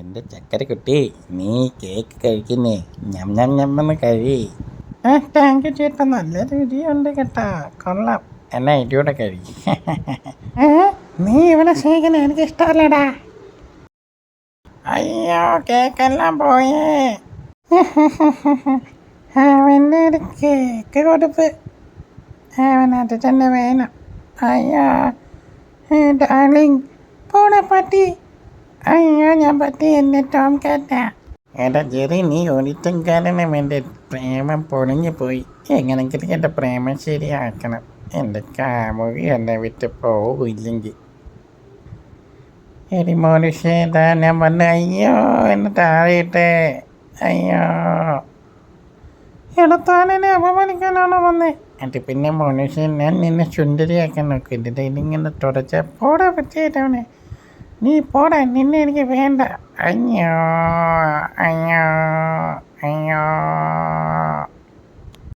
എൻ്റെ ചക്കരക്കുട്ടി, നീ കേക്ക് കഴിക്കുന്നേ, ഞം ഞം ഞമ്മെന്ന് കഴി. താങ്ക് യു ചേട്ടാ, നല്ല രുചിയുണ്ട് കേട്ടാ, കൊള്ളാം. എന്നാ ഇടിയോടെ കഴി. നീ ഇവിടെ സ്നേഹിക്കുന്ന എനിക്ക് ഇഷ്ടമല്ലടാ. അയ്യോ, കേക്കെല്ലാം പോയേ. അവൻ്റെ ഒരു കേക്ക് കൊടുപ്പ്, അവനത് തന്നെ വേണം. അയ്യോ ഡാർലിങ്, പോടാ പട്ടി. അയ്യോ, ഞാൻ പറ്റി എൻ്റെ ടോം കാറ്റാ. എടാ ജെറി, നീ ഒരിക്കലും കാരണം എൻ്റെ പ്രേമം പൊളിഞ്ഞു പോയി. എങ്ങനെങ്കിലും എൻ്റെ പ്രേമം ശരിയാക്കണം. എൻ്റെ കാമുകി എന്നെ വിട്ട് പോവില്ലെങ്കിൽ. എടി മോനുഷേതാ, ഞാൻ വന്ന്. അയ്യോ, എന്നെ താഴെയിട്ടേ. അയ്യോ, എടുത്താനെ അപമാനിക്കാനാണോ വന്നേ? അത് പിന്നെ മോനുഷൻ, ഞാൻ നിന്നെ സുന്ദരിയാക്കാൻ നോക്കിയിട്ട് ഇതിങ്ങനെ തുടച്ച പോടാ പറ്റിയിട്ടവനെ. നീ പോടാ, നിന്നെ എനിക്ക് വേണ്ട. അയ്യോ അയ്യോ